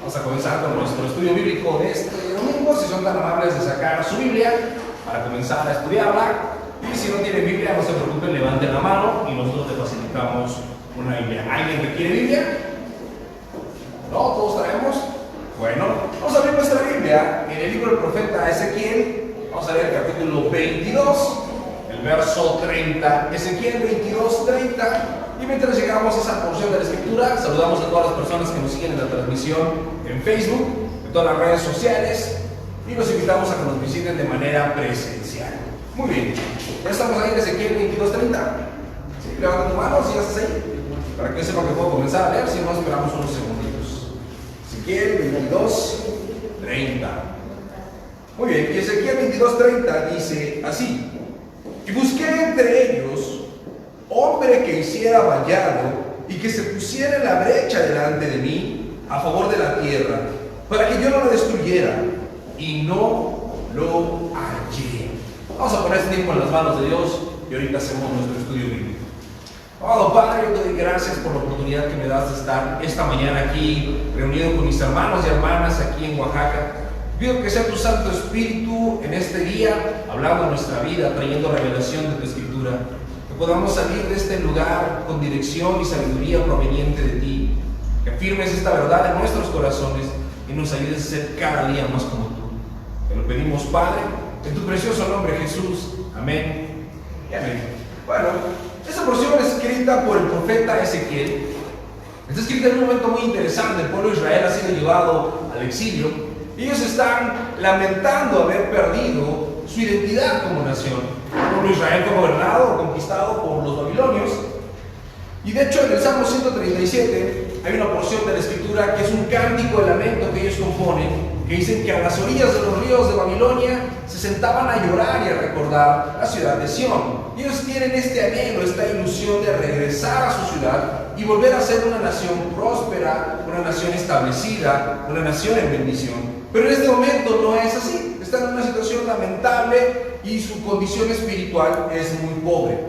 Vamos a comenzar con nuestro estudio bíblico de este domingo. Si son tan amables de sacar su Biblia para comenzar a estudiarla. Y si no tienen Biblia, no se preocupen, levanten la mano y nosotros les facilitamos una Biblia. ¿Alguien requiere Biblia? ¿No? ¿Todos traemos? Bueno, vamos a abrir nuestra Biblia en el libro del profeta Ezequiel. Vamos a leer el capítulo 22, el verso 30. Ezequiel 22, 30. Y mientras llegamos a esa porción de la escritura, saludamos a todas las personas que nos siguen en la transmisión en Facebook, en todas las redes sociales, y los invitamos a que nos visiten de manera presencial. Muy bien, ya estamos ahí en Ezequiel 22, 30. ¿Sí? Levanta tu mano si ya estás ahí, para que yo sepa que puedo comenzar a leer, si no esperamos unos segunditos. Ezequiel 22, 30. Muy bien, y Ezequiel 22, 30 dice así: y busqué entre ellos hombre que hiciera vallado y que se pusiera en la brecha delante de mí a favor de la tierra, para que yo no la destruyera, y no lo hallé. Vamos a poner este tiempo en las manos de Dios y ahorita hacemos nuestro estudio bíblico. Amado Padre, yo te doy gracias por la oportunidad que me das de estar esta mañana aquí reunido con mis hermanos y hermanas aquí en Oaxaca. Pido que sea tu Santo Espíritu en este día hablando de nuestra vida, trayendo revelación de tu Escritura. Que podamos salir de este lugar con dirección y sabiduría proveniente de ti. Que afirmes esta verdad en nuestros corazones y nos ayudes a ser cada día más como tú. Te lo pedimos, Padre, en tu precioso nombre, Jesús. Amén y amén. Bueno, esta porción es escrita por el profeta Ezequiel. Está escrita en un momento muy interesante. El pueblo de Israel ha sido llevado al exilio y ellos están lamentando haber perdido su identidad como nación. El pueblo de Israel fue gobernado o conquistado por los babilonios. Y de hecho en el Salmo 137 hay una porción de la escritura que es un cántico de lamento que ellos componen, que dicen que a las orillas de los ríos de Babilonia se sentaban a llorar y a recordar la ciudad de Sión. Y ellos tienen este anhelo, esta ilusión de regresar a su ciudad y volver a ser una nación próspera, una nación establecida, una nación en bendición. Pero en este momento no es así. Están en una situación lamentable y su condición espiritual es muy pobre.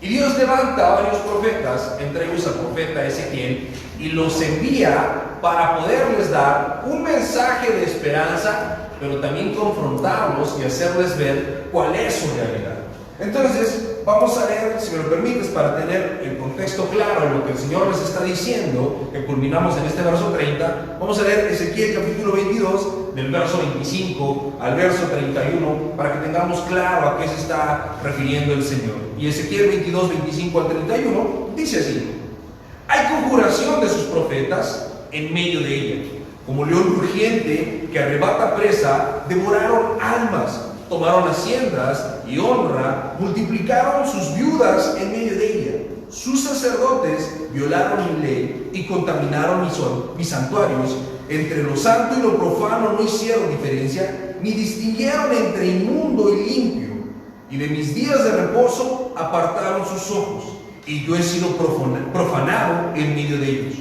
Y Dios levanta a varios profetas, entre ellos al profeta Ezequiel, y los envía para poderles dar un mensaje de esperanza, pero también confrontarlos y hacerles ver cuál es su realidad. Entonces, vamos a leer, si me lo permites, para tener el contexto claro de lo que el Señor les está diciendo, que culminamos en este verso 30. Vamos a leer Ezequiel capítulo 22, del verso 25 al verso 31, para que tengamos claro a qué se está refiriendo el Señor. Y Ezequiel 22, 25 al 31, dice así: hay conjuración de sus profetas en medio de ella. Como león rugiente que arrebata presa, devoraron almas, tomaron haciendas y honra, multiplicaron sus viudas en medio de ella. Sus sacerdotes violaron mi ley y contaminaron mis santuarios. Entre lo santo y lo profano no hicieron diferencia, ni distinguieron entre inmundo y limpio. Y de mis días de reposo apartaron sus ojos, y yo he sido profanado en medio de ellos.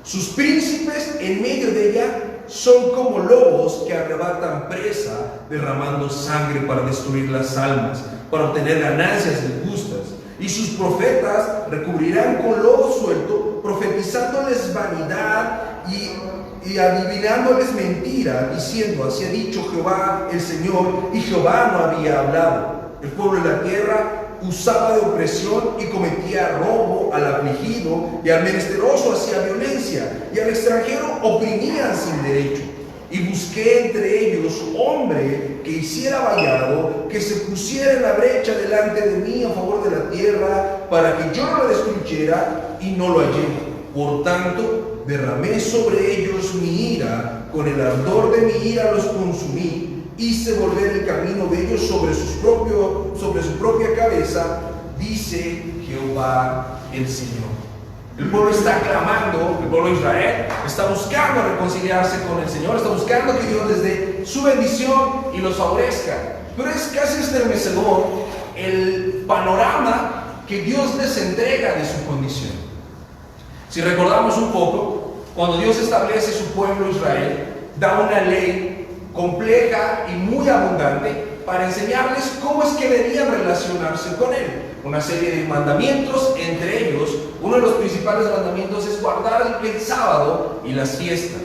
Sus príncipes en medio de ella son como lobos que arrebatan presa, derramando sangre para destruir las almas, para obtener ganancias injustas. Y sus profetas recubrirán con lodo suelto, profetizándoles vanidad y adivinándoles mentira, diciendo: así ha dicho Jehová el Señor, y Jehová no había hablado. El pueblo de la tierra usaba de opresión y cometía robo al afligido, y al menesteroso hacía violencia, y al extranjero oprimían sin derecho. Y busqué entre ellos hombre que hiciera vallado, que se pusiera en la brecha delante de mí a favor de la tierra, para que yo no la destruyera, y no lo hallé. Por tanto, derramé sobre ellos mi ira, con el ardor de mi ira los consumí, hice volver el camino de ellos sobre su propia cabeza, dice Jehová el Señor. El pueblo está clamando, el pueblo de Israel está buscando reconciliarse con el Señor, está buscando que Dios les dé su bendición y los favorezca. Pero es casi estremecedor el panorama que Dios les entrega de su condición. Si recordamos un poco, cuando Dios establece su pueblo Israel, da una ley compleja y muy abundante para enseñarles cómo es que debían relacionarse con Él. Una serie de mandamientos, entre ellos, uno de los principales mandamientos es guardar el sábado y las fiestas.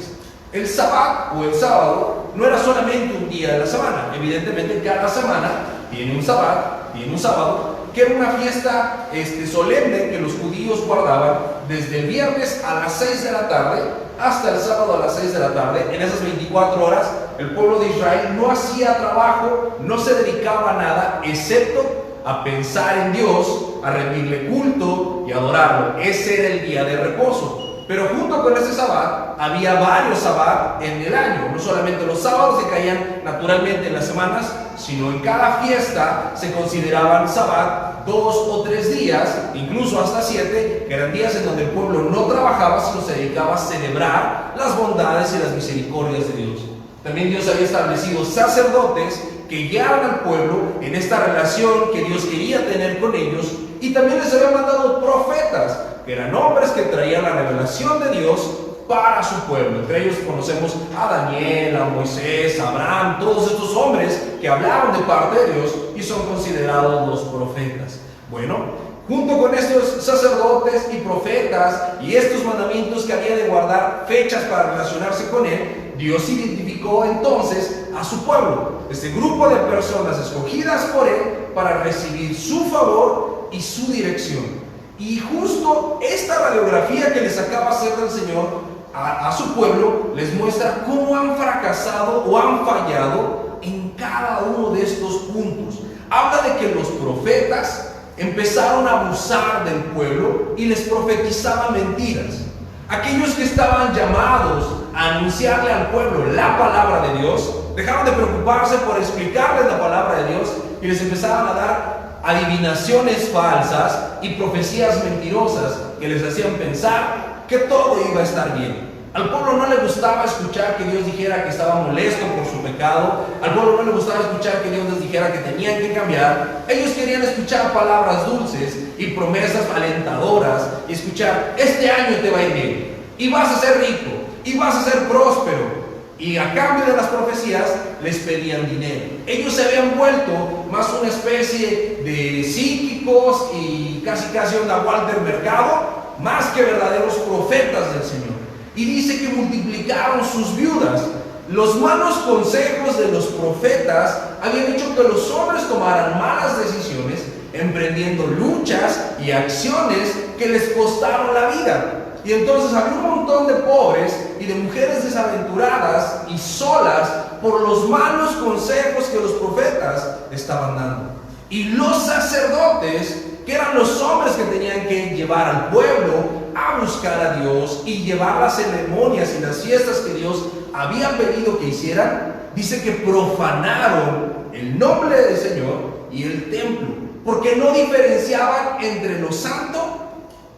El Sabbat o el sábado no era solamente un día de la semana. Evidentemente cada semana tiene un Sabbat, tiene un sábado, que era una fiesta solemne que los judíos guardaban desde el viernes a las 6 de la tarde hasta el sábado a las 6 de la tarde. En esas 24 horas el pueblo de Israel no hacía trabajo, no se dedicaba a nada excepto a pensar en Dios, a rendirle culto y adorarlo. Ese era el día de reposo. Pero junto con ese Sabbat había varios Sabbat en el año. No solamente los sábados que caían naturalmente en las semanas, sino en cada fiesta se consideraban Sabbat 2 o 3 días, incluso hasta 7, que eran días en donde el pueblo no trabajaba, sino se dedicaba a celebrar las bondades y las misericordias de Dios. También Dios había establecido sacerdotes que guiaran al pueblo en esta relación que Dios quería tener con ellos, y también les había mandado profetas, que eran hombres que traían la revelación de Dios para su pueblo. Entre ellos conocemos a Daniel, a Moisés, a Abraham, todos estos hombres que hablaban de parte de Dios y son considerados los profetas. Bueno, junto con estos sacerdotes y profetas y estos mandamientos que había de guardar fechas para relacionarse con Él, Dios identificó entonces a su pueblo, este grupo de personas escogidas por Él para recibir su favor y su dirección. Y justo esta radiografía que les acaba de hacer el Señor a su pueblo les muestra cómo han fracasado o han fallado en cada uno de estos puntos. Habla de que los profetas empezaron a abusar del pueblo y les profetizaban mentiras. Aquellos que estaban llamados a anunciarle al pueblo la palabra de Dios dejaron de preocuparse por explicarles la palabra de Dios y les empezaban a dar adivinaciones falsas y profecías mentirosas que les hacían pensar que todo iba a estar bien. Al pueblo no le gustaba escuchar que Dios dijera que estaba molesto por su pecado. Al pueblo no le gustaba escuchar que Dios les dijera que tenían que cambiar. Ellos querían escuchar palabras dulces y promesas alentadoras y escuchar: este año te va a ir bien y vas a ser rico y vas a ser próspero. Y a cambio de las profecías les pedían dinero. Ellos se habían vuelto más una especie de psíquicos y casi onda Walter Mercado, más que verdaderos profetas del Señor. Y dice que multiplicaron sus viudas. Los malos consejos de los profetas habían hecho que los hombres tomaran malas decisiones, emprendiendo luchas y acciones que les costaron la vida. Y entonces había un montón de pobres y de mujeres desaventuradas y solas por los malos consejos que los profetas estaban dando. Y los sacerdotes, que eran los hombres que tenían que llevar al pueblo a buscar a Dios y llevar las ceremonias y las fiestas que Dios había pedido que hicieran, dice que profanaron el nombre del Señor y el templo, porque no diferenciaban entre lo santo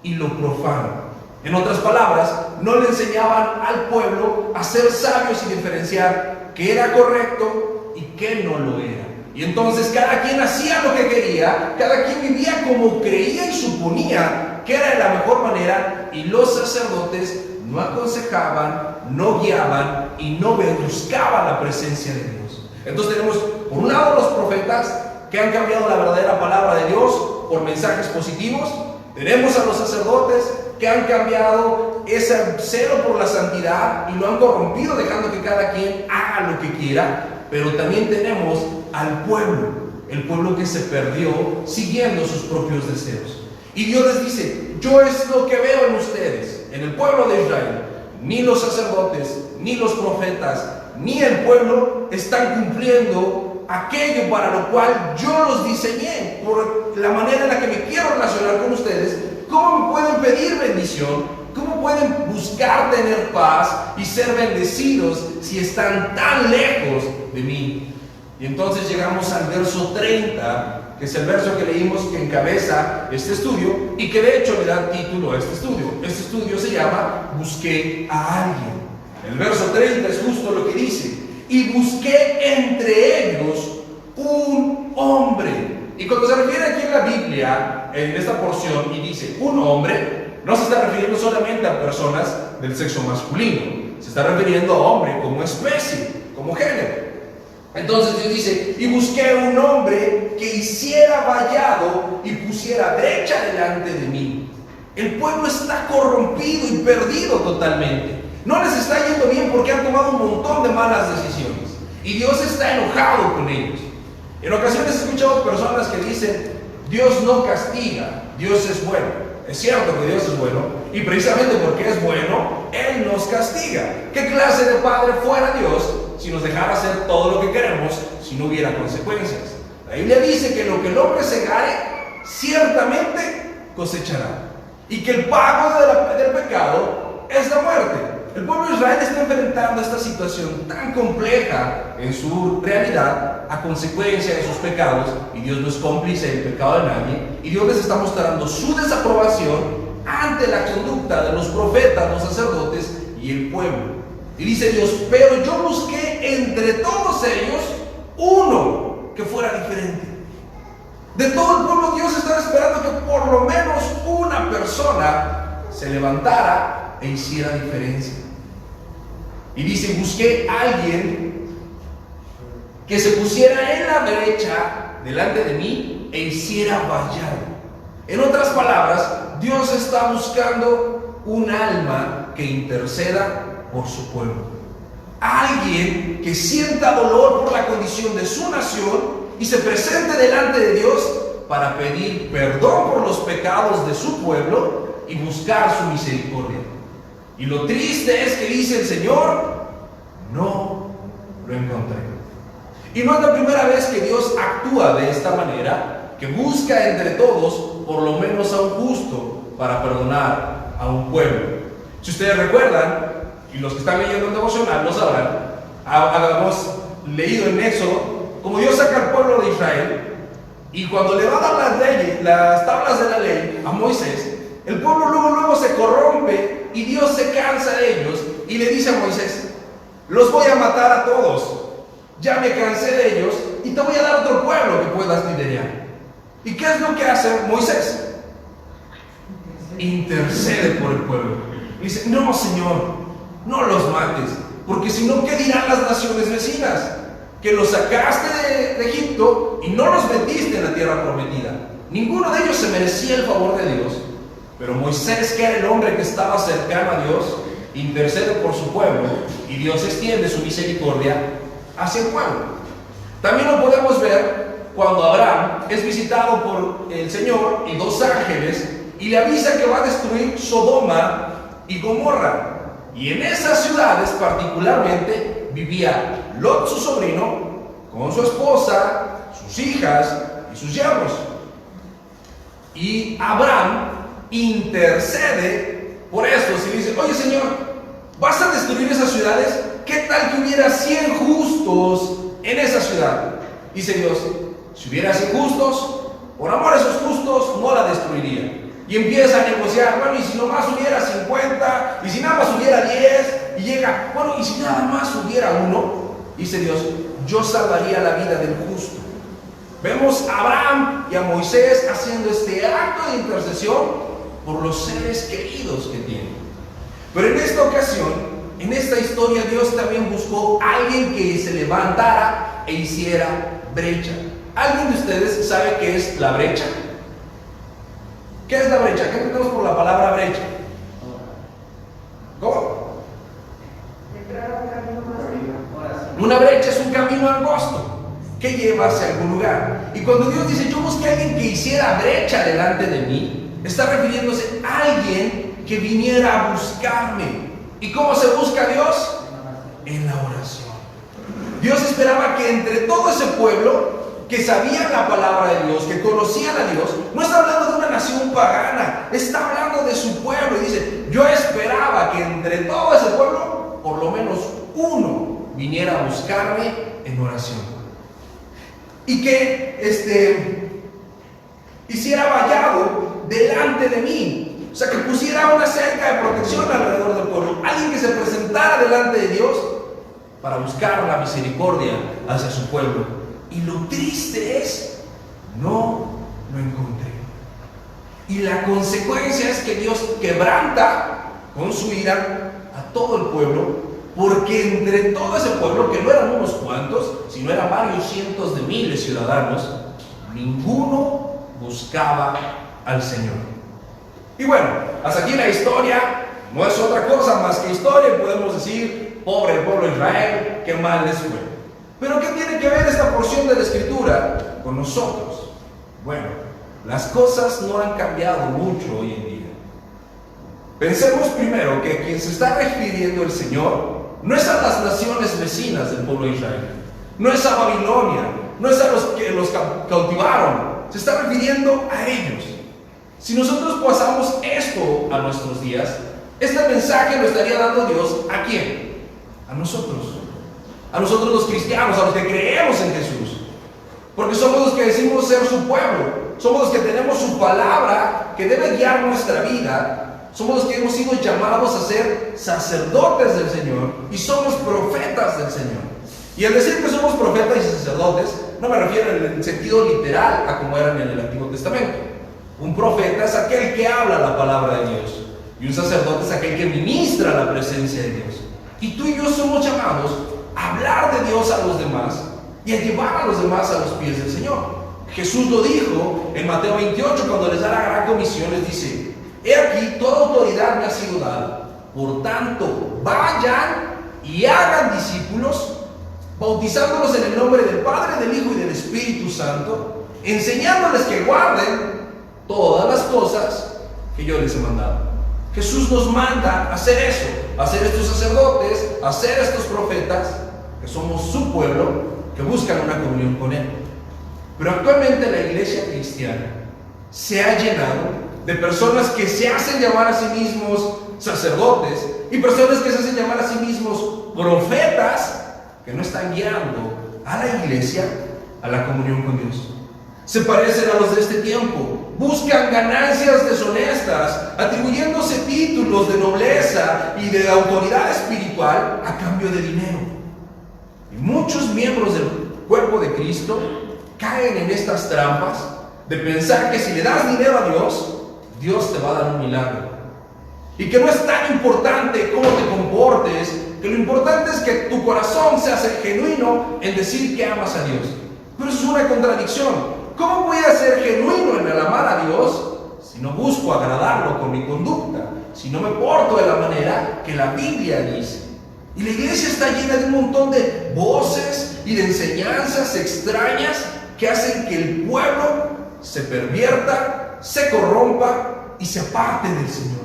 y lo profano. En otras palabras, no le enseñaban al pueblo a ser sabios y diferenciar qué era correcto y qué no lo era. Y entonces cada quien hacía lo que quería, cada quien vivía como creía y suponía que era de la mejor manera, y los sacerdotes no aconsejaban, no guiaban y no buscaban la presencia de Dios. Entonces tenemos por un lado los profetas que han cambiado la verdadera palabra de Dios por mensajes positivos. Tenemos a los sacerdotes que han cambiado ese celo por la santidad y lo han corrompido, dejando que cada quien haga lo que quiera. Pero también tenemos al pueblo, el pueblo que se perdió siguiendo sus propios deseos. Y Dios les dice: yo es lo que veo en ustedes, en el pueblo de Israel. Ni los sacerdotes, ni los profetas, ni el pueblo están cumpliendo aquello para lo cual yo los diseñé, por la manera en la que me quiero relacionar con ustedes. ¿Cómo me pueden pedir bendición? ¿Cómo pueden buscar tener paz y ser bendecidos si están tan lejos de mí? Y entonces llegamos al verso 30, que es el verso que leímos, que encabeza este estudio y que de hecho le da título a este estudio. Este estudio se llama Busqué a alguien. El verso 30 es justo lo que dice: y busqué entre ellos un hombre. Y cuando se refiere aquí en la Biblia, en esta porción, y dice un hombre, no se está refiriendo solamente a personas del sexo masculino, se está refiriendo a hombre como especie, como género. Entonces Dios dice: y busqué un hombre que hiciera vallado y pusiera brecha delante de mí. El pueblo está corrompido y perdido totalmente. No les está yendo bien porque han tomado un montón de malas decisiones. Y Dios está enojado con ellos. En ocasiones he escuchado personas que dicen, Dios no castiga, Dios es bueno. Es cierto que Dios es bueno, y precisamente porque es bueno, Él nos castiga. ¿Qué clase de padre fuera Dios si nos dejara hacer todo lo que queremos, si no hubiera consecuencias? La Biblia dice que lo que el hombre segare, ciertamente cosechará. Y que el pago del pecado es la muerte. El pueblo de Israel está enfrentando esta situación tan compleja en su realidad a consecuencia de sus pecados, y Dios no es cómplice del pecado de nadie, y Dios les está mostrando su desaprobación ante la conducta de los profetas, los sacerdotes y el pueblo. Y dice Dios, pero yo busqué entre todos ellos uno que fuera diferente. De todo el pueblo Dios estaba esperando que por lo menos una persona se levantara e hiciera diferencia. Y dice, busqué a alguien que se pusiera en la brecha delante de mí e hiciera vallado. En otras palabras, Dios está buscando un alma que interceda por su pueblo. Alguien que sienta dolor por la condición de su nación y se presente delante de Dios para pedir perdón por los pecados de su pueblo y buscar su misericordia. Y lo triste es que dice el Señor, no lo encontré. Y no es la primera vez que Dios actúa de esta manera, que busca entre todos por lo menos a un justo para perdonar a un pueblo. Si ustedes recuerdan, y los que están leyendo el devocional lo sabrán, habíamos leído en Éxodo como Dios saca al pueblo de Israel, y cuando le va a dar las leyes, las tablas de la ley a Moisés, el pueblo luego se corrompe y Dios se cansa de ellos y le dice a Moisés, los voy a matar a todos, ya me cansé de ellos y te voy a dar otro pueblo que puedas liderar. ¿Y qué es lo que hace Moisés? Intercede por el pueblo. Y dice, no Señor, no los mates, porque si no, ¿qué dirán las naciones vecinas? Que los sacaste de Egipto y no los metiste en la tierra prometida. Ninguno de ellos se merecía el favor de Dios, pero Moisés, que era el hombre que estaba cercano a Dios, intercede por su pueblo y Dios extiende su misericordia hacia el pueblo. También lo podemos ver cuando Abraham es visitado por el Señor y dos ángeles y le avisa que va a destruir Sodoma y Gomorra. Y en esas ciudades particularmente vivía Lot, su sobrino, con su esposa, sus hijas y sus yernos. Y Abraham intercede por estos y dice, oye Señor, ¿vas a destruir esas ciudades? ¿Qué tal que hubiera 100 justos en esa ciudad? Dice Dios, si hubiera 100 justos, por amor a esos justos no la destruiría. Y empieza a negociar, bueno, y si nomás hubiera 50, y si nada más hubiera 10, y llega, bueno, y si nada más hubiera uno, dice Dios, yo salvaría la vida del justo. Vemos a Abraham y a Moisés haciendo este acto de intercesión por los seres queridos que tienen. Pero en esta ocasión, en esta historia, Dios también buscó a alguien que se levantara e hiciera brecha. ¿Alguien de ustedes sabe qué es la brecha? ¿Qué es la brecha? ¿Qué entendemos por la palabra brecha? ¿Cómo? Una brecha es un camino angosto que lleva hacia algún lugar. Y cuando Dios dice, yo busqué a alguien que hiciera brecha delante de mí, está refiriéndose a alguien que viniera a buscarme. ¿Y cómo se busca a Dios? En la oración. Dios esperaba que entre todo ese pueblo que sabían la palabra de Dios, que conocían a Dios, no está hablando de una nación pagana, está hablando de su pueblo. Y dice, yo esperaba que entre todo ese pueblo, por lo menos uno viniera a buscarme en oración. Y que hiciera vallado delante de mí. O sea, que pusiera una cerca de protección alrededor del pueblo. Alguien que se presentara delante de Dios para buscar la misericordia hacia su pueblo. Y lo triste es, no lo encontré. Y la consecuencia es que Dios quebranta con su ira a todo el pueblo, porque entre todo ese pueblo, que no eran unos cuantos, sino eran varios cientos de miles de ciudadanos, ninguno buscaba al Señor. Y bueno, hasta aquí la historia No es otra cosa más que historia y podemos decir, pobre el pueblo de Israel, qué mal les fue. Pero ¿qué tiene que ver esta porción de la Escritura con nosotros? Bueno, las cosas no han cambiado mucho hoy en día. Pensemos primero que quien se está refiriendo el Señor no es a las naciones vecinas del pueblo de Israel, no es a Babilonia, no es a los que los cautivaron, se está refiriendo a ellos. Si nosotros pasamos esto a nuestros días, este mensaje lo estaría dando Dios ¿a quién? A nosotros los cristianos, a los que creemos en Jesús, porque somos los que decimos ser su pueblo, somos los que tenemos su palabra que debe guiar nuestra vida. Somos los que hemos sido llamados a ser sacerdotes del Señor y somos profetas del Señor. Y al decir que somos profetas y sacerdotes, no me refiero en el sentido literal a como eran en el Antiguo Testamento. Un profeta es aquel que habla la palabra de Dios y un sacerdote es aquel que ministra la presencia de Dios. Y tú y yo somos llamados a hablar de Dios a los demás y a llevar a los demás a los pies del Señor. Jesús lo dijo en Mateo 28 cuando les da la gran comisión, les dice: he aquí, toda autoridad me ha sido dada. Por tanto, vayan y hagan discípulos, bautizándolos en el nombre del Padre, del Hijo y del Espíritu Santo, enseñándoles que guarden todas las cosas que yo les he mandado. Jesús nos manda a hacer eso, a ser estos sacerdotes, a ser estos profetas, que somos su pueblo, que buscan una comunión con Él. Pero actualmente la iglesia cristiana se ha llenado de personas que se hacen llamar a sí mismos sacerdotes y personas que se hacen llamar a sí mismos profetas, que no están guiando a la iglesia a la comunión con Dios. Se parecen a los de este tiempo, buscan ganancias deshonestas, atribuyéndose títulos de nobleza y de autoridad espiritual a cambio de dinero. Y muchos miembros del cuerpo de Cristo caen en estas trampas de pensar que si le das dinero a Dios, Dios te va a dar un milagro. Y que no es tan importante cómo te comportes, que lo importante es que tu corazón se hace genuino en decir que amas a Dios. Pero eso es una contradicción. ¿Cómo voy a ser genuino en el amar a Dios si no busco agradarlo con mi conducta? Si no me porto de la manera que la Biblia dice. Y la iglesia está llena de un montón de voces y de enseñanzas extrañas que hacen que el pueblo se pervierta, se corrompa y se aparte del Señor.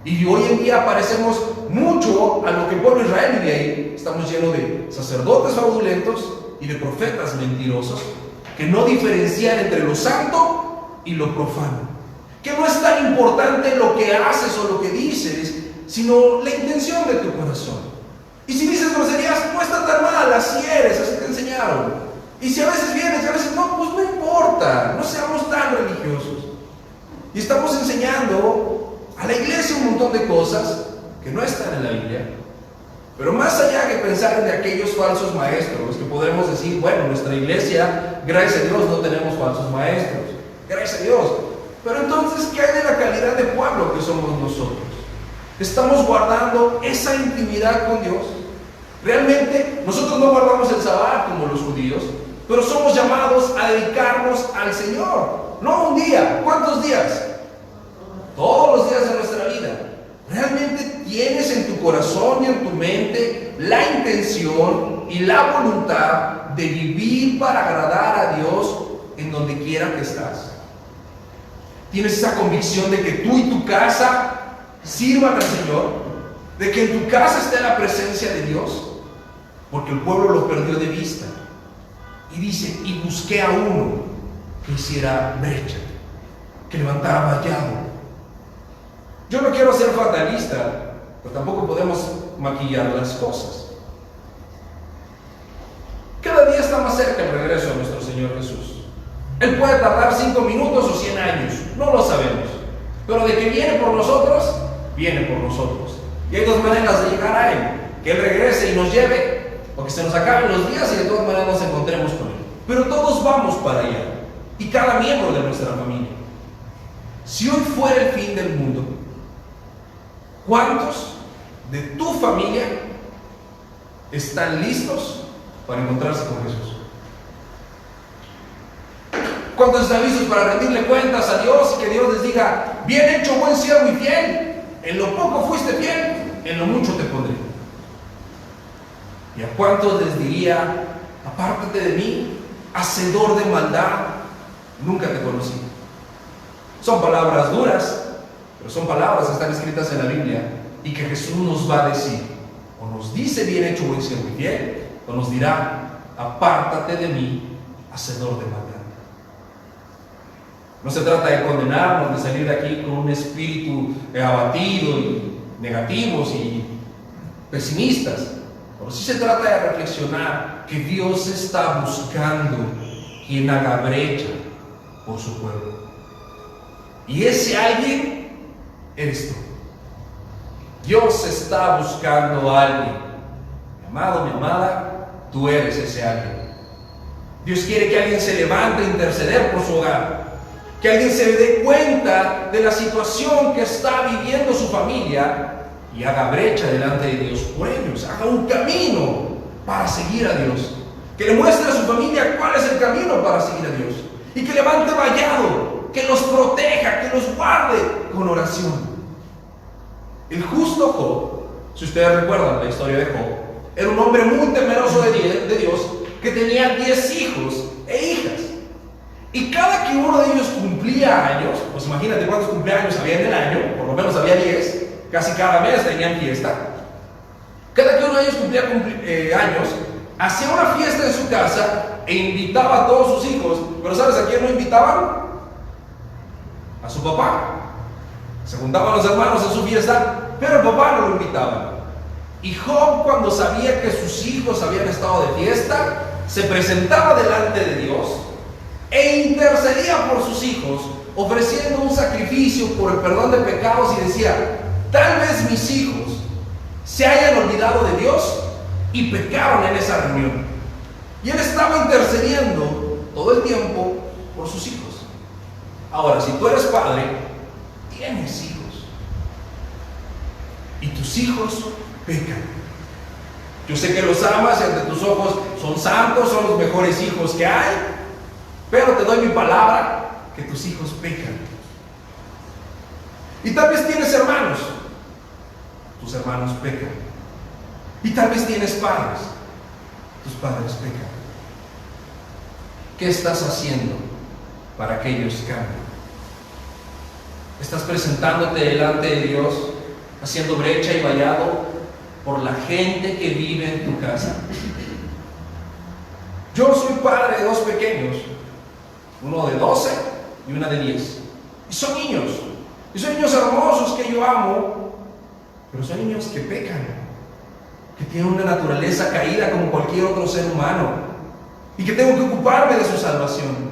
Y hoy en día parecemos mucho a lo que el pueblo de Israel vive ahí. Estamos llenos de sacerdotes fraudulentos y de profetas mentirosos que no diferencian entre lo santo y lo profano. Que no es tan importante lo que haces o lo que dices, sino la intención de tu corazón. Y si dices groserías, no está tan mal, así eres, así te enseñaron. Y si a veces vienes y a veces no, pues no importa, no seamos tan religiosos. Y estamos enseñando a la iglesia un montón de cosas que no están en la Biblia. Pero más allá que pensar en aquellos falsos maestros, que podremos decir, bueno, nuestra iglesia, gracias a Dios, no tenemos falsos maestros. Gracias a Dios. Pero entonces, ¿qué hay de la calidad de pueblo que somos nosotros? ¿Estamos guardando esa intimidad con Dios? Realmente, nosotros no guardamos el Sabbat como los judíos, pero somos llamados a dedicarnos al Señor. No un día, ¿cuántos días? Todos los días de nuestra vida. ¿Realmente tienes en tu corazón y en tu mente la intención y la voluntad de vivir para agradar a Dios en donde quiera que estás? ¿Tienes esa convicción de que tú y tu casa sirvan al Señor? ¿De que en tu casa esté la presencia de Dios? Porque el pueblo lo perdió de vista. Y dice, y busqué a uno que hiciera brecha, que levantara vallado. Yo no quiero ser fatalista, pero tampoco podemos maquillar las cosas. Cada día está más cerca el regreso de nuestro Señor Jesús. Él puede tardar 5 minutos o 100 años, no lo sabemos. Pero de que viene por nosotros, viene por nosotros. Y hay dos maneras de llegar a Él: que Él regrese y nos lleve, o que se nos acaben los días y de todas maneras nos encontremos con Él. Pero todos vamos para allá, y cada miembro de nuestra familia. Si hoy fuera el fin del mundo, ¿cuántos de tu familia están listos para encontrarse con Jesús? ¿Cuántos están listos para rendirle cuentas a Dios y que Dios les diga, bien hecho, buen siervo y fiel? En lo poco fuiste fiel, en lo mucho te pondré. ¿Y a cuántos les diría, apártate de mí, hacedor de maldad, nunca te conocí? Son palabras duras, pero son palabras que están escritas en la Biblia y que Jesús nos va a decir, o nos dice bien hecho, buen siervo y fiel, o nos dirá, apártate de mí, hacedor de maldad. No se trata de condenarnos, de salir de aquí con un espíritu abatido y negativos y pesimistas, pero sí se trata de reflexionar que Dios está buscando quien haga brecha por su pueblo. Y ese alguien eres tú. Dios está buscando a alguien. Mi amado, mi amada, tú eres ese alguien. Dios quiere que alguien se levante a interceder por su hogar, que alguien se dé cuenta de la situación que está viviendo su familia y haga brecha delante de Dios por ellos, haga un camino para seguir a Dios, que le muestre a su familia cuál es el camino para seguir a Dios y que levante vallado, que los proteja, que los guarde con oración. El justo Job, si ustedes recuerdan la historia de Job, era un hombre muy temeroso de Dios, que tenía 10 hijos e hijas. Y cada que uno de ellos cumplía años, pues imagínate cuántos cumpleaños había en el año, por lo menos había 10, casi cada mes tenían fiesta. Cada que uno de ellos cumplía años, hacía una fiesta en su casa e invitaba a todos sus hijos. Pero ¿sabes a quién no invitaban? A su papá. Se juntaban los hermanos en su fiesta, pero el papá no lo invitaban. Y Job, cuando sabía que sus hijos habían estado de fiesta, se presentaba delante de Dios e intercedía por sus hijos, ofreciendo un sacrificio por el perdón de pecados, y decía, tal vez mis hijos se hayan olvidado de Dios y pecaron en esa reunión. Y él estaba intercediendo todo el tiempo por sus hijos. Ahora, si tú eres padre, tienes hijos, y tus hijos pecan. Yo sé que los amas y ante tus ojos son santos, son los mejores hijos que hay, pero te doy mi palabra que tus hijos pecan. Y tal vez tienes hermanos, tus hermanos pecan. Y tal vez tienes padres, tus padres pecan. ¿Qué estás haciendo para que ellos cambien? ¿Estás presentándote delante de Dios, haciendo brecha y vallado por la gente que vive en tu casa? Yo soy padre de 2 pequeños, uno de 12 y una de 10. Y son niños hermosos que yo amo, pero son niños que pecan, que tienen una naturaleza caída como cualquier otro ser humano, y que tengo que ocuparme de su salvación.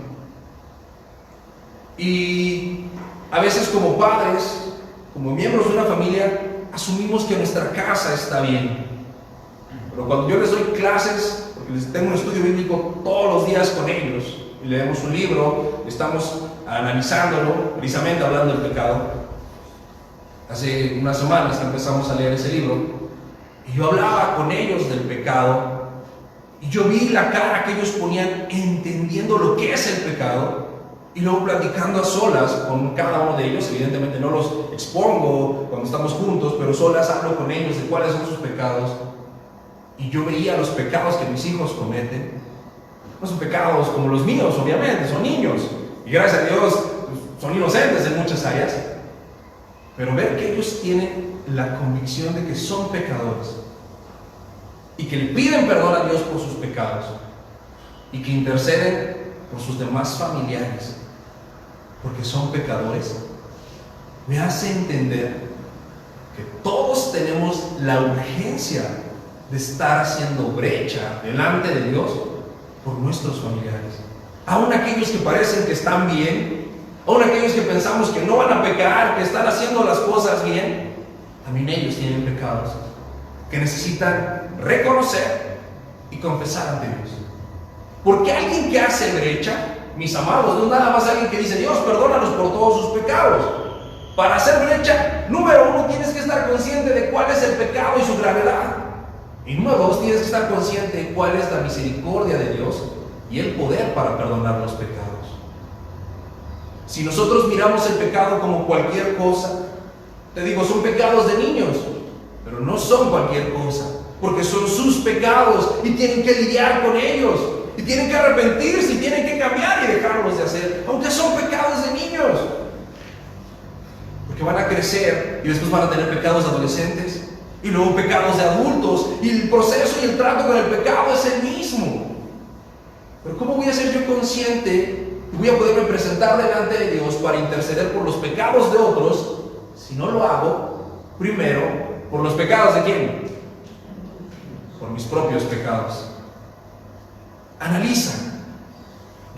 Y a veces como padres, como miembros de una familia, asumimos que nuestra casa está bien. Pero cuando yo les doy clases, porque les tengo un estudio bíblico todos los días con ellos, y leemos un libro, estamos analizándolo, precisamente hablando del pecado. Hace unas semanas que empezamos a leer ese libro, y yo hablaba con ellos del pecado, y yo vi la cara que ellos ponían entendiendo lo que es el pecado, y luego platicando a solas con cada uno de ellos. Evidentemente no los expongo cuando estamos juntos, pero solas hablo con ellos de cuáles son sus pecados. Y yo veía los pecados que mis hijos cometen. No son pecados como los míos, obviamente, son niños. Y gracias a Dios son inocentes en muchas áreas. Pero ver que ellos tienen la convicción de que son pecadores y que le piden perdón a Dios por sus pecados y que interceden por sus demás familiares porque son pecadores, me hace entender que todos tenemos la urgencia de estar haciendo brecha delante de Dios por nuestros familiares. Aún aquellos que parecen que están bien, aún aquellos que pensamos que no van a pecar, que están haciendo las cosas bien, también ellos tienen pecados que necesitan reconocer y confesar ante Dios. Porque alguien que hace brecha, mis amados, no es nada más alguien que dice, Dios, perdónanos por todos sus pecados. Para hacer brecha, número 1, tienes que estar consciente de cuál es el pecado y su gravedad. Y número 2, tienes que estar consciente de cuál es la misericordia de Dios y el poder para perdonar los pecados. Si nosotros miramos el pecado como cualquier cosa, Te digo, son pecados de niños, pero no son cualquier cosa, porque son sus pecados y tienen que lidiar con ellos, y tienen que arrepentirse, y tienen que cambiar y dejarlos de hacer, aunque son pecados de niños. Porque van a crecer y después van a tener pecados adolescentes y luego pecados de adultos, y el proceso y el trato con el pecado es el mismo. Pero ¿cómo voy a ser yo consciente y voy a poderme presentar delante de Dios para interceder por los pecados de otros si no lo hago primero por los pecados de quién? Por mis propios pecados. Analiza.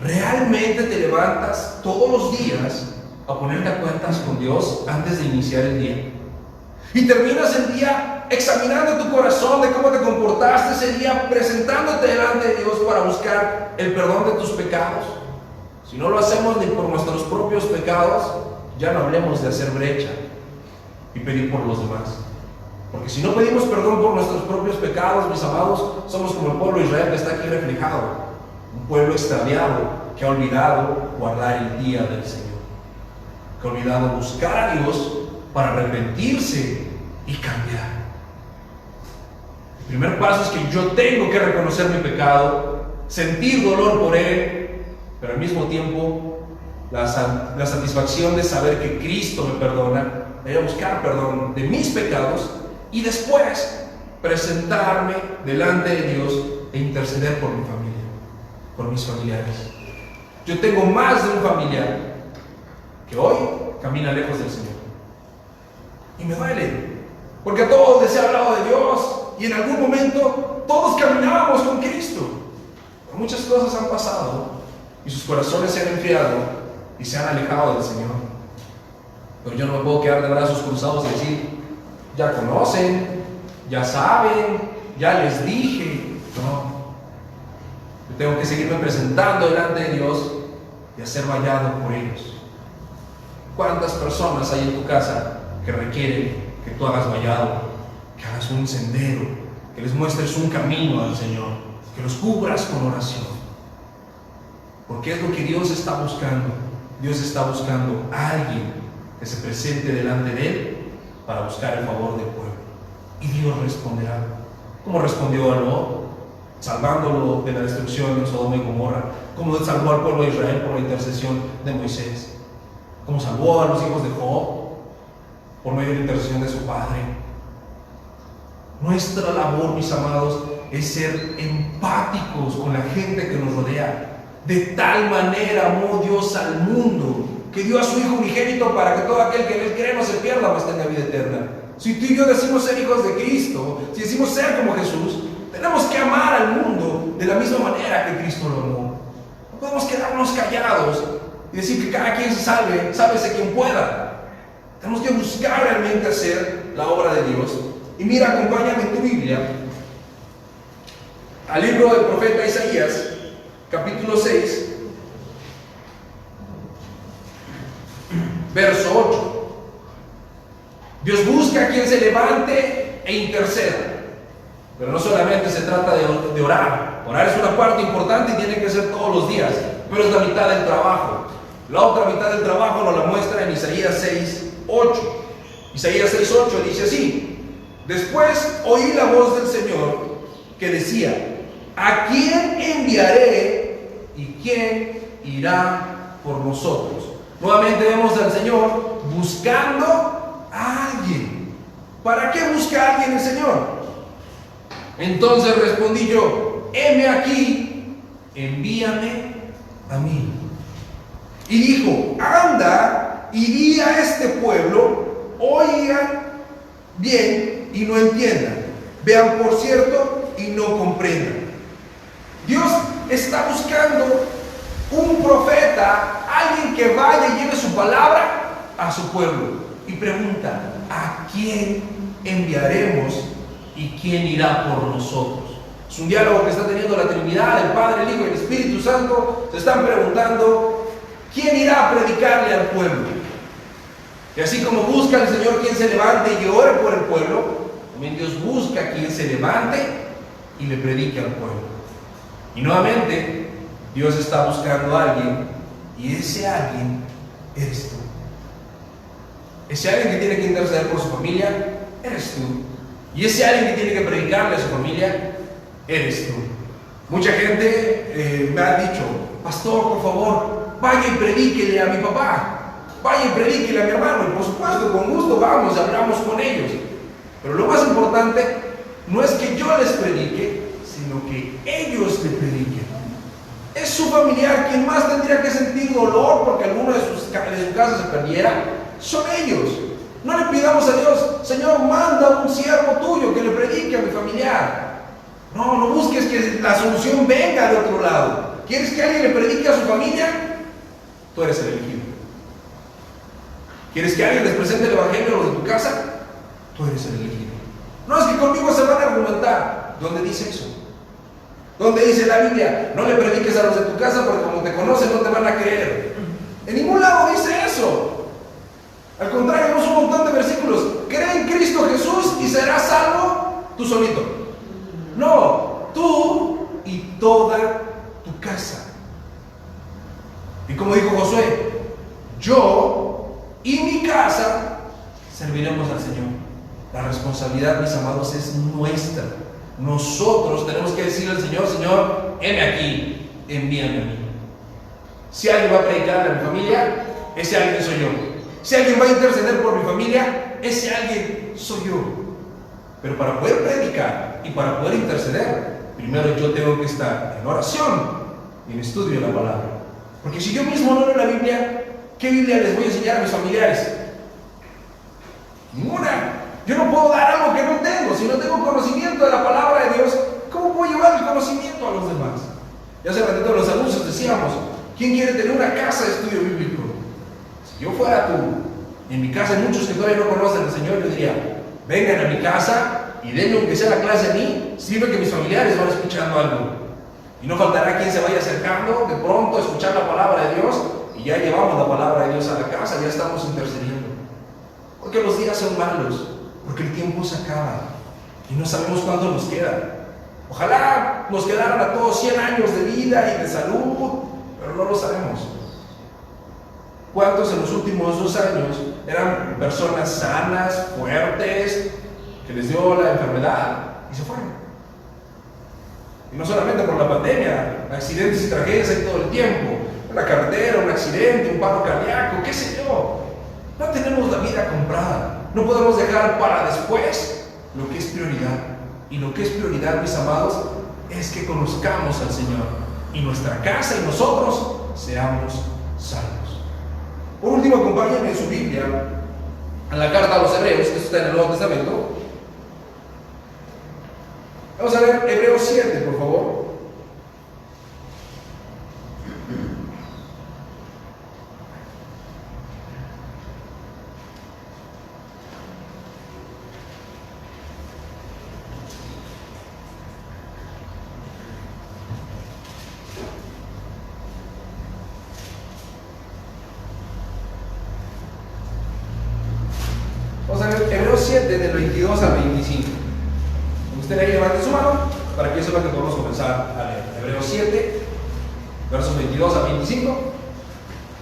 ¿Realmente te levantas todos los días a ponerte a cuentas con Dios antes de iniciar el día? Y terminas el día examinando tu corazón de cómo te comportaste ese día, presentándote delante de Dios para buscar el perdón de tus pecados. Si no lo hacemos ni por nuestros propios pecados, ya no hablemos de hacer brecha y pedir por los demás. Porque si no pedimos perdón por nuestros propios pecados, mis amados, somos como el pueblo de Israel que está aquí reflejado. Un pueblo extraviado que ha olvidado guardar el día del Señor, que ha olvidado buscar a Dios para arrepentirse y cambiar. El primer paso es que yo tengo que reconocer mi pecado, sentir dolor por él, pero al mismo tiempo la satisfacción de saber que Cristo me perdona, voy a buscar perdón de mis pecados y después presentarme delante de Dios e interceder por mi familia, por mis familiares. Yo tengo más de un familiar que hoy camina lejos del Señor. Y me duele, porque a todos les he hablado de Dios y en algún momento todos caminábamos con Cristo. Pero muchas cosas han pasado y sus corazones se han enfriado y se han alejado del Señor. Pero yo no me puedo quedar de brazos cruzados y decir, ya conocen, ya saben, ya les dije. No, yo tengo que seguirme presentando delante de Dios y a ser vallado por ellos. ¿Cuántas personas hay en tu casa que requieren que tú hagas vallado, que hagas un sendero, que les muestres un camino al Señor, que los cubras con oración? Porque es lo que Dios está buscando. Dios está buscando a alguien que se presente delante de Él para buscar el favor del pueblo. Y Dios responderá. ¿Cómo respondió a Lot? Salvándolo de la destrucción de Sodoma y Gomorra. ¿Cómo salvó al pueblo de Israel por la intercesión de Moisés? ¿Cómo salvó a los hijos de Job por medio de la intercesión de su padre? Nuestra labor, mis amados, es ser empáticos con la gente que nos rodea. De tal manera amó Dios al mundo, que dio a su Hijo unigénito para que todo aquel que en Él cree no se pierda, mas tenga vida eterna. Si tú y yo decimos ser hijos de Cristo, si decimos ser como Jesús, tenemos que amar al mundo de la misma manera que Cristo lo amó. No podemos quedarnos callados y decir que cada quien se salve, sálvese quien pueda. Tenemos que buscar realmente hacer la obra de Dios. Y mira, acompáñame en tu Biblia al libro del profeta Isaías, capítulo 6, verso 8. Dios busca a quien se levante e interceda. Pero no solamente se trata de orar. Orar es una parte importante y tiene que ser todos los días, pero es la mitad del trabajo. La otra mitad del trabajo nos la muestra en Isaías 6:8. Isaías 6:8 dice así: después oí la voz del Señor que decía, ¿a quién enviaré y quién irá por nosotros? Nuevamente vemos al Señor buscando a alguien. ¿Para qué busca a alguien el Señor? Entonces respondí yo, heme aquí, envíame a mí. Y dijo, anda y di a este pueblo, oigan bien y no entiendan, vean por cierto y no comprendan. Dios está buscando un profeta, alguien que vaya y lleve su palabra a su pueblo. Y pregunta, ¿a quién enviaremos y quién irá por nosotros? Es un diálogo que está teniendo la Trinidad, el Padre, el Hijo y el Espíritu Santo. Se están preguntando, ¿quién irá a predicarle al pueblo? Y así como busca el Señor quien se levante y ore por el pueblo, también Dios busca a quien se levante y le predique al pueblo. Y nuevamente, Dios está buscando a alguien, y ese alguien eres tú. Ese alguien que tiene que interceder por su familia, eres tú. Y ese alguien que tiene que predicarle a su familia, eres tú. Mucha gente me ha dicho: pastor, por favor, vaya y predíquele a mi papá, vaya y predíquele a mi hermano. Y por supuesto, con gusto vamos y hablamos con ellos. Pero lo más importante no es que yo les predique, sino que ellos le prediquen. Es su familiar quien más tendría que sentir dolor porque alguno de su casa se perdiera. Son ellos. No le pidamos a Dios: Señor, manda un siervo tuyo que le predique a mi familiar. No busques que la solución venga de otro lado. ¿Quieres que alguien le predique a su familia? Tú eres el elegido. ¿Quieres que alguien les presente el evangelio a los de tu casa? Tú eres el elegido. No es que conmigo se van a argumentar. ¿Dónde dice eso? ¿Dónde dice la Biblia? No le prediques a los de tu casa porque como te conocen no te van a creer. En ningún lado dice eso. Al contrario, vemos un montón de versículos. Cree en Cristo Jesús y serás salvo tú solito. No, tú y toda tu casa. Y como dijo Josué: yo y mi casa serviremos al Señor. La responsabilidad, mis amados, es nuestra. Nosotros tenemos que decirle al Señor: Señor, heme aquí, envíame a mí. Si alguien va a predicar a mi familia, ese alguien soy yo. Si alguien va a interceder por mi familia, ese alguien soy yo. Pero para poder predicar y para poder interceder, primero yo tengo que estar en oración y en estudio de la palabra. Porque si yo mismo no leo la Biblia, ¿qué Biblia les voy a enseñar a mis familiares? Ninguna. Yo no puedo dar algo que no tengo. Si no tengo conocimiento de la palabra de Dios, ¿cómo puedo llevar el conocimiento a los demás? Ya hace ratito en los anuncios decíamos: ¿quién quiere tener una casa de estudio bíblico? Si yo fuera tú, en mi casa hay muchos que todavía no conocen al Señor, yo diría: vengan a mi casa y denme aunque sea la clase a mí, sirve que mis familiares van escuchando algo. Y no faltará quien se vaya acercando de pronto a escuchar la palabra de Dios, y ya llevamos la palabra de Dios a la casa, ya estamos intercediendo. Porque los días son malos, porque el tiempo se acaba y no sabemos cuánto nos queda. Ojalá nos quedaran a todos 100 años de vida y de salud, pero no lo sabemos. ¿Cuántos en los últimos 2 años eran personas sanas, fuertes, que les dio la enfermedad y se fueron? Y no solamente por la pandemia, accidentes y tragedias hay todo el tiempo. En la carretera, un accidente, un paro cardíaco, qué sé yo. No tenemos la vida comprada. No podemos dejar para después lo que es prioridad. Y lo que es prioridad, mis amados, es que conozcamos al Señor y nuestra casa y nosotros seamos salvos. Por último, acompáñenme en su Biblia a la carta a los Hebreos, que está en el Nuevo Testamento. Vamos a ver Hebreos 7, por favor. Vamos a ver Hebreos 7, del 22 al 25. Usted ahí levante su mano para que sepa que podemos comenzar a leer. Hebreos 7, versos 22 al 25.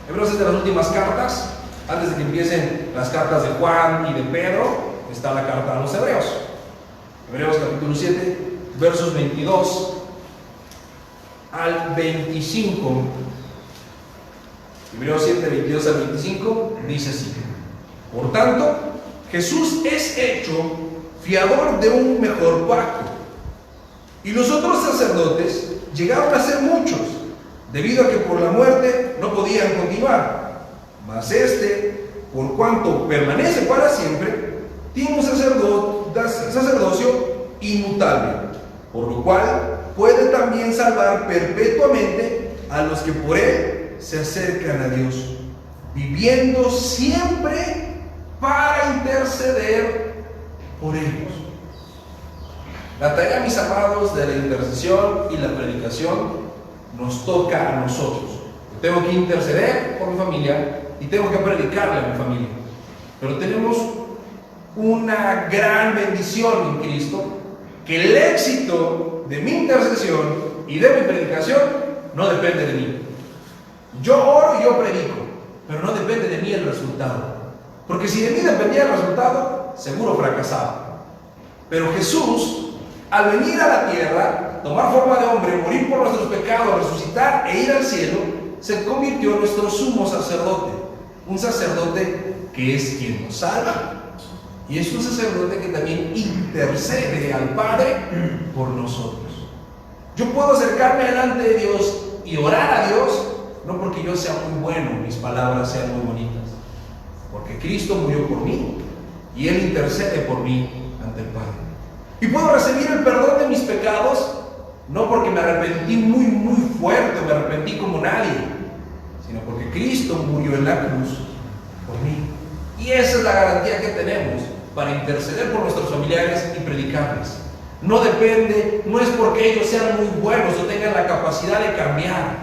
Hebreos es de las últimas cartas. Antes de que empiecen las cartas de Juan y de Pedro, está la carta a los Hebreos. Hebreos capítulo 7, versos 22 al 25. Hebreos 7, 22 al 25 dice así: por tanto, Jesús es hecho fiador de un mejor pacto, y los otros sacerdotes llegaron a ser muchos, debido a que por la muerte no podían continuar. Mas este, por cuanto permanece para siempre, tiene un sacerdocio inmutable, por lo cual puede también salvar perpetuamente a los que por él se acercan a Dios, viviendo siempre para interceder por ellos. La tarea, mis amados, de la intercesión y la predicación nos toca a nosotros. Yo tengo que interceder por mi familia y tengo que predicarle a mi familia. Pero tenemos una gran bendición en Cristo, que el éxito de mi intercesión y de mi predicación no depende de mí. Yo oro y yo predico, pero no depende de mí el resultado. Porque si de mí dependía el resultado, seguro fracasaba. Pero Jesús, al venir a la tierra, tomar forma de hombre, morir por nuestros pecados, resucitar e ir al cielo, se convirtió en nuestro sumo sacerdote. Un sacerdote que es quien nos salva. Y es un sacerdote que también intercede al Padre por nosotros. Yo puedo acercarme delante de Dios y orar a Dios, no porque yo sea muy bueno, mis palabras sean muy bonitas, porque Cristo murió por mí y Él intercede por mí ante el Padre. Y puedo recibir el perdón de mis pecados, no porque me arrepentí muy fuerte, me arrepentí como nadie, sino porque Cristo murió en la cruz por mí. Y esa es la garantía que tenemos para interceder por nuestros familiares y predicarles. No depende, no es porque ellos sean muy buenos o tengan la capacidad de cambiar,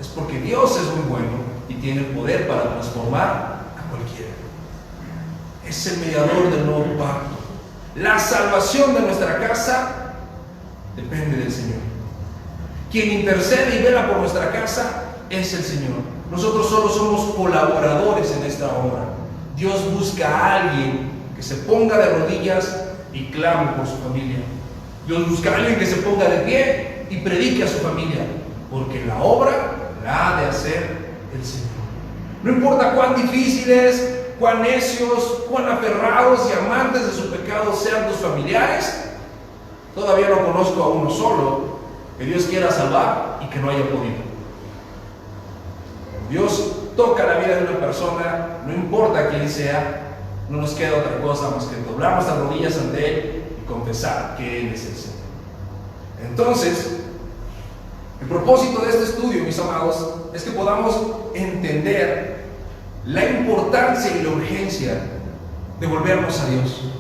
es porque Dios es muy bueno y tiene el poder para transformar a cualquiera. Es el mediador del nuevo pacto. La salvación de nuestra casa depende del Señor. Quien intercede y vela por nuestra casa es el Señor. Nosotros solo somos colaboradores en esta obra. Dios busca a alguien que se ponga de rodillas y clame por su familia. Dios busca a alguien que se ponga de pie y predique a su familia, porque la obra la ha de hacer el Señor. No importa cuán difíciles, cuán necios, cuán aferrados y amantes de su pecado sean tus familiares, todavía no conozco a uno solo que Dios quiera salvar y que no haya podido. Dios toca la vida de una persona, no importa quién sea, no nos queda otra cosa más que doblar nuestras rodillas ante Él y confesar que Él es el Señor. Entonces, el propósito de este estudio, mis amados, es que podamos entender la importancia y la urgencia de volvernos a Dios,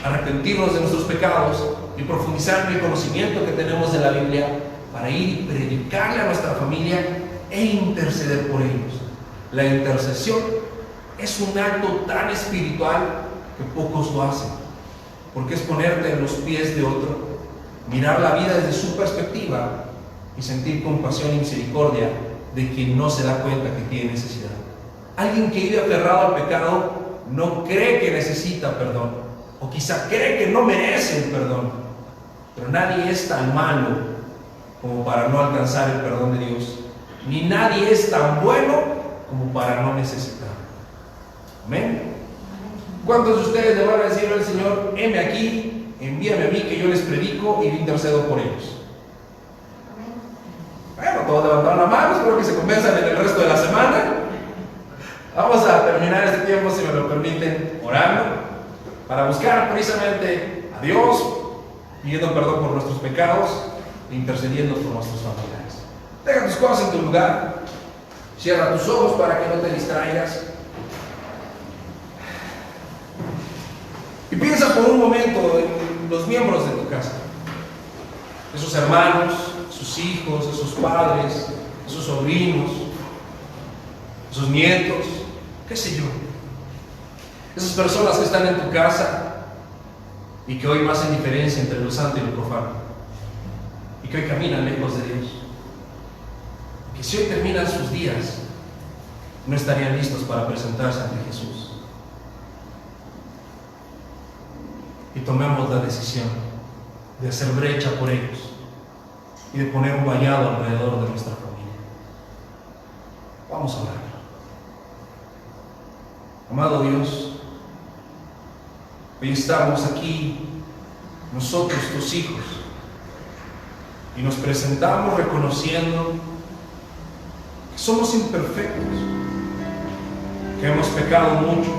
arrepentirnos de nuestros pecados y profundizar en el conocimiento que tenemos de la Biblia para ir y predicarle a nuestra familia e interceder por ellos. La intercesión es un acto tan espiritual que pocos lo hacen, porque es ponerte en los pies de otro, mirar la vida desde su perspectiva y sentir compasión y misericordia de quien no se da cuenta que tiene necesidad. Alguien que vive aferrado al pecado no cree que necesita perdón, o quizá cree que no merece el perdón, pero nadie es tan malo como para no alcanzar el perdón de Dios, ni nadie es tan bueno como para no necesitar. Amén. ¿Cuántos de ustedes le van a decir al Señor: heme aquí, envíame a mí que yo les predico y intercedo por ellos? Bueno, todos levantaron la mano, espero que se convenzan en el resto de la semana. Vamos a terminar este tiempo, si me lo permiten, orando, para buscar precisamente a Dios, pidiendo perdón por nuestros pecados e intercediendo por nuestros familiares. Deja tus cosas en tu lugar, cierra tus ojos para que no te distraigas. Y piensa por un momento en los miembros de tu casa, esos hermanos, sus hijos, esos padres, esos sobrinos, esos nietos, qué sé yo. Esas personas que están en tu casa y que hoy no hacen diferencia entre lo santo y lo profano, y que hoy caminan lejos de Dios, y que si hoy terminan sus días, no estarían listos para presentarse ante Jesús. Y tomemos la decisión de hacer brecha por ellos y de poner un vallado alrededor de nuestra familia. Vamos a orar. Amado Dios, hoy estamos aquí, nosotros, tus hijos, y nos presentamos reconociendo que somos imperfectos, que hemos pecado mucho,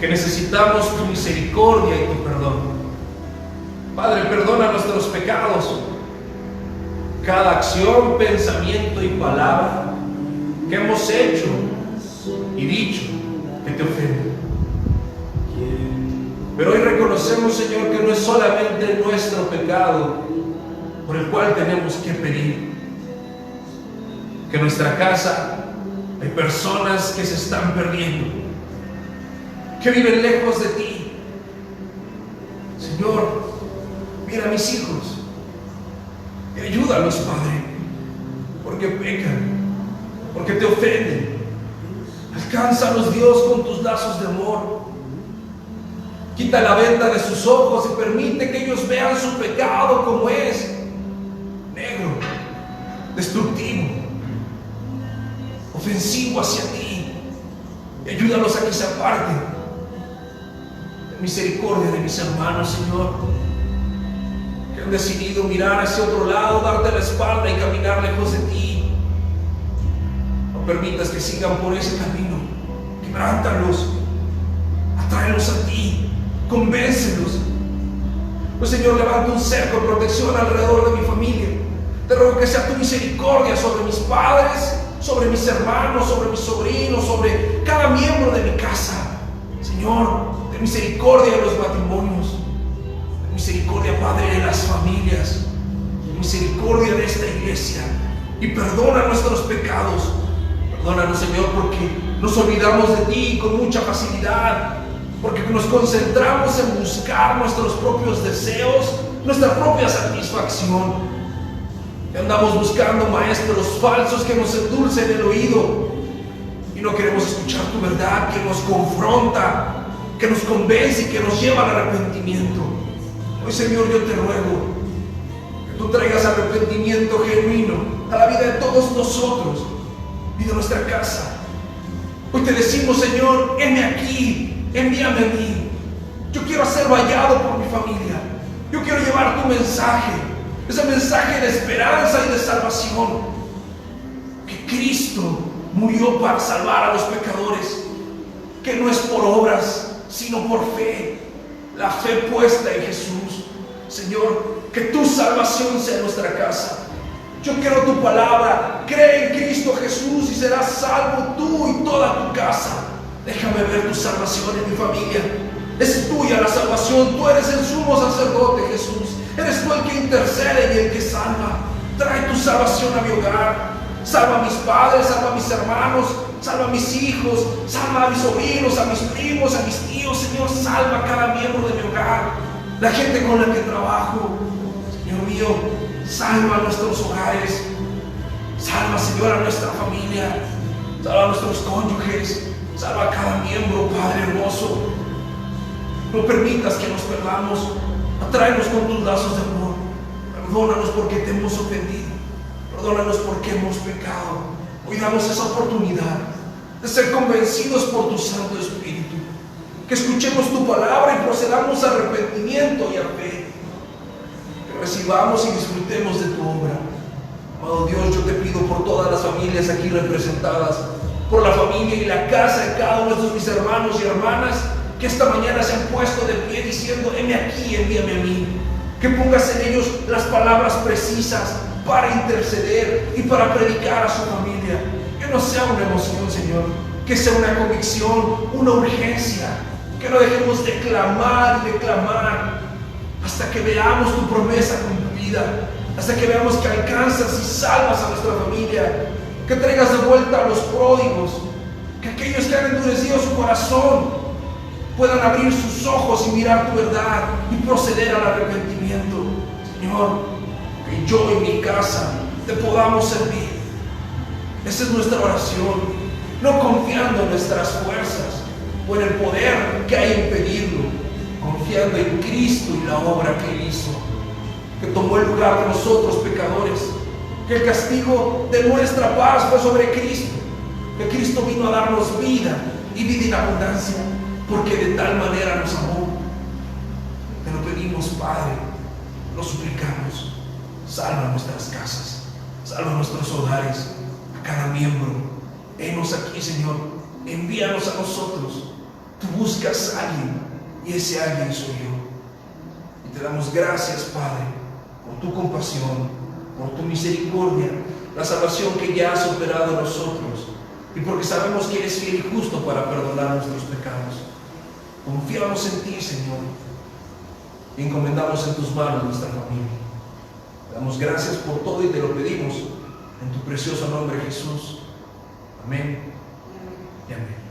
que necesitamos tu misericordia y tu perdón. Padre, perdona nuestros pecados, cada acción, pensamiento y palabra que hemos hecho y dicho que te ofende. Pero hoy reconocemos, Señor, que no es solamente nuestro pecado por el cual tenemos que pedir. Que en nuestra casa hay personas que se están perdiendo, que viven lejos de ti. Señor, mira a mis hijos y ayúdalos, Padre, porque pecan, porque te ofenden. Alcánzalos, Dios, con tus lazos de amor. Quita la venda de sus ojos y permite que ellos vean su pecado como es: negro, destructivo, ofensivo hacia ti. Y ayúdalos a que se aparten. Ten misericordia de mis hermanos, Señor, que han decidido mirar hacia otro lado, darte la espalda y caminar lejos de ti. No permitas que sigan por ese camino. Quebrántalos, atráelos a ti, convéncelos. Pues, Señor, levanta un cerco de protección alrededor de mi familia. Te ruego que sea tu misericordia sobre mis padres, sobre mis hermanos, sobre mis sobrinos, sobre cada miembro de mi casa. Señor, ten misericordia de los matrimonios, ten misericordia, Padre, de las familias, ten misericordia de esta iglesia, y perdona nuestros pecados. Perdónanos, Señor, porque nos olvidamos de ti con mucha facilidad, porque nos concentramos en buscar nuestros propios deseos, nuestra propia satisfacción. Y andamos buscando maestros falsos que nos endulcen el oído, y no queremos escuchar tu verdad, que nos confronta, que nos convence y que nos lleva al arrepentimiento. Hoy, Señor, yo te ruego que tú traigas arrepentimiento genuino a la vida de todos nosotros y de nuestra casa. Hoy te decimos, Señor, heme aquí, envíame a mí. Yo quiero ser vallado por mi familia. Yo quiero llevar tu mensaje, ese mensaje de esperanza y de salvación, que Cristo murió para salvar a los pecadores, que no es por obras, sino por fe, la fe puesta en Jesús. Señor, que tu salvación sea nuestra casa. Yo quiero tu palabra: cree en Cristo Jesús y serás salvo tú y toda tu casa. Déjame ver tu salvación en mi familia. Es tuya la salvación. Tú eres el sumo sacerdote, Jesús. Eres tú el que intercede y el que salva. Trae tu salvación a mi hogar. Salva a mis padres, salva a mis hermanos, salva a mis hijos, salva a mis sobrinos, a mis primos, a mis tíos. Señor, salva a cada miembro de mi hogar, la gente con la que trabajo. Señor mío, salva a nuestros hogares. Salva, Señor, a nuestra familia. Salva a nuestros cónyuges. Salva a cada miembro, Padre hermoso. No permitas que nos perdamos. Atráenos con tus lazos de amor. Perdónanos porque te hemos ofendido. Perdónanos porque hemos pecado. Hoy damos esa oportunidad de ser convencidos por tu Santo Espíritu. Que escuchemos tu palabra y procedamos a arrepentimiento y a fe. Que recibamos y disfrutemos de tu obra. Amado Dios, yo te pido por todas las familias aquí representadas, por la familia y la casa de cada uno de mis hermanos y hermanas, que esta mañana se han puesto de pie diciendo: heme aquí, envíame a mí. Que pongas en ellos las palabras precisas para interceder y para predicar a su familia. Que no sea una emoción, Señor, que sea una convicción, una urgencia. Que no dejemos de clamar y de clamar hasta que veamos tu promesa cumplida, hasta que veamos que alcanzas y salvas a nuestra familia. Que traigas de vuelta a los pródigos, que aquellos que han endurecido su corazón puedan abrir sus ojos y mirar tu verdad y proceder al arrepentimiento. Señor, que yo y mi casa te podamos servir. Esa es nuestra oración, no confiando en nuestras fuerzas o en el poder que hay en pedirlo, confiando en Cristo y la obra que Él hizo, que tomó el lugar de nosotros pecadores, que el castigo de nuestra paz fue sobre Cristo, que Cristo vino a darnos vida y vida en abundancia, porque de tal manera nos amó. Te lo pedimos, Padre, lo suplicamos. Salva nuestras casas, salva nuestros hogares, a cada miembro. Henos aquí, Señor, envíanos a nosotros. Tú buscas a alguien y ese alguien soy yo. Y te damos gracias, Padre, por tu compasión, por tu misericordia, la salvación que ya has operado en nosotros, y porque sabemos que eres fiel y justo para perdonar nuestros pecados. Confiamos en ti, Señor, y encomendamos en tus manos nuestra familia. Te damos gracias por todo y te lo pedimos en tu precioso nombre, Jesús. Amén y amén.